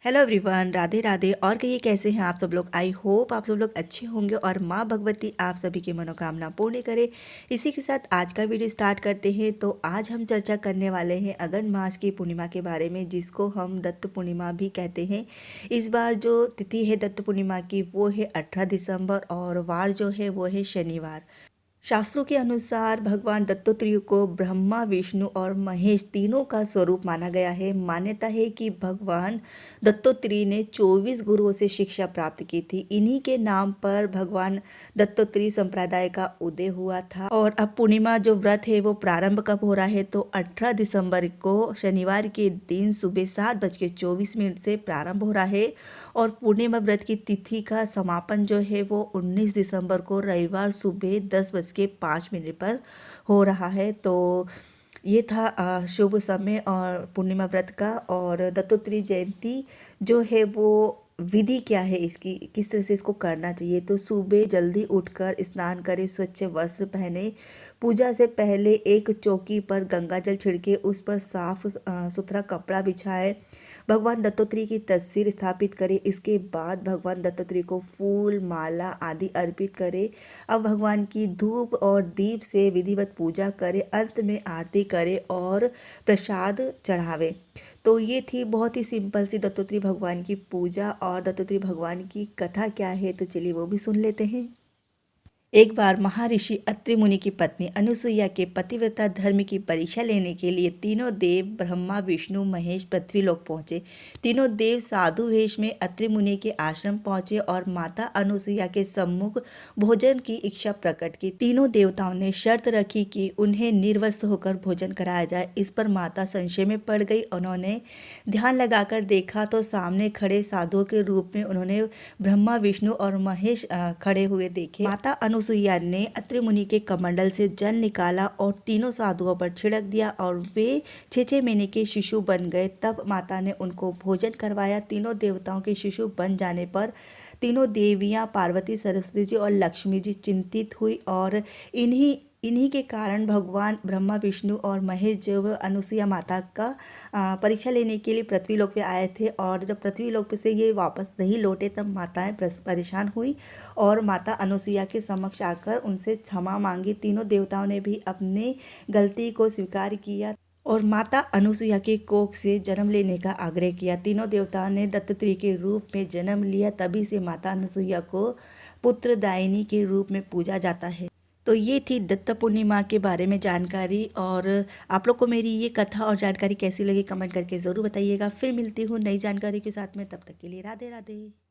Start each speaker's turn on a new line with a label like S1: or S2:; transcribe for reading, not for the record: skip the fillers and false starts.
S1: Hello everyone, Radhe Radhe. और कहिए कैसे हैं आप सब लोग। आई होप आप सब लोग अच्छे होंगे और माँ भगवती आप सभी की मनोकामना पूर्ण करे। इसी के साथ आज का वीडियो स्टार्ट करते हैं। तो आज हम चर्चा करने वाले हैं अगन मास की पूर्णिमा के बारे में, जिसको हम दत्त पूर्णिमा भी कहते हैं। इस बार जो तिथि है दत्त पूर्णिमा की वो है 18 दिसंबर और वार जो है वो है शनिवार। शास्त्रों के अनुसार भगवान दत्तात्रेय को ब्रह्मा, विष्णु और महेश तीनों का स्वरूप माना गया है। मान्यता है कि भगवान दत्तात्रेय ने 24 गुरुओं से शिक्षा प्राप्त की थी। इन्हीं के नाम पर भगवान दत्तात्रेय संप्रदाय का उदय हुआ था। और अब पूर्णिमा जो व्रत है वो प्रारंभ कब हो रहा है, तो 18 दिसंबर को शनिवार के दिन सुबह 7:24 से प्रारंभ हो रहा है। और पूर्णिमा व्रत की तिथि का समापन जो है वो 19 दिसंबर को रविवार सुबह 10:05 पर हो रहा है। तो ये था शुभ समय और पूर्णिमा व्रत का। और दत्तात्रेय जयंती जो है वो विधि क्या है इसकी, किस तरह से इसको करना चाहिए। तो सुबह जल्दी उठकर स्नान करें, स्वच्छ वस्त्र पहने, पूजा से पहले एक चौकी पर गंगा जल छिड़के, उस पर साफ सुथरा कपड़ा बिछाए, भगवान दत्तात्रेय की तस्वीर स्थापित करें। इसके बाद भगवान दत्तात्रेय को फूल, माला आदि अर्पित करें। अब भगवान की धूप और दीप से विधिवत पूजा करें, अंत में आरती करें और प्रसाद चढ़ावे। तो ये थी बहुत ही सिंपल सी दत्तात्रेय भगवान की पूजा। और दत्तात्रेय भगवान की कथा क्या है, तो चलिए वो भी सुन लेते हैं। एक बार महर्षि अत्रि मुनि की पत्नी अनुसुईया के पतिव्रता धर्म की परीक्षा लेने के लिए तीनों देव ब्रह्मा, विष्णु, महेश पृथ्वी लोक पहुंचे। तीनों देव साधु वेश में अत्रि मुनि के आश्रम पहुंचे और माता अनुसुईया के सम्मुख भोजन की इच्छा प्रकट की। तीनों देवताओं ने शर्त रखी कि उन्हें निर्वस्त्र होकर भोजन कराया जाए। इस पर माता संशय में पड़ गई। उन्होंने ध्यान लगाकर देखा तो सामने खड़े साधुओं के रूप में उन्होंने ब्रह्मा, विष्णु और महेश खड़े हुए देखे। माता अनुसुईया ने अत्रि मुनि के कमंडल से जल निकाला और तीनों साधुओं पर छिड़क दिया और वे 6 महीने के शिशु बन गए। तब माता ने उनको भोजन करवाया। तीनों देवताओं के शिशु बन जाने पर तीनों देवियां पार्वती, सरस्वती जी और लक्ष्मी जी चिंतित हुई। और इन्हीं के कारण भगवान ब्रह्मा, विष्णु और महेश जो अनुसुईया माता का परीक्षा लेने के लिए पृथ्वी लोक पे आए थे। और जब पृथ्वी लोक पे से ये वापस नहीं लौटे तब माताएं परेशान हुई और माता अनुसुईया के समक्ष आकर उनसे क्षमा मांगी। तीनों देवताओं ने भी अपनी गलती को स्वीकार किया और माता अनुसुईया के कोख से जन्म लेने का आग्रह किया। तीनों देवताओं ने दत्तात्रेय के रूप में जन्म लिया। तभी से माता अनुसुईया को पुत्रदायिनी के रूप में पूजा जाता है। तो ये थी दत्त पूर्णिमा के बारे में जानकारी। और आप लोग को मेरी ये कथा और जानकारी कैसी लगी कमेंट करके ज़रूर बताइएगा। फिर मिलती हूँ नई जानकारी के साथ में, तब तक के लिए राधे राधे।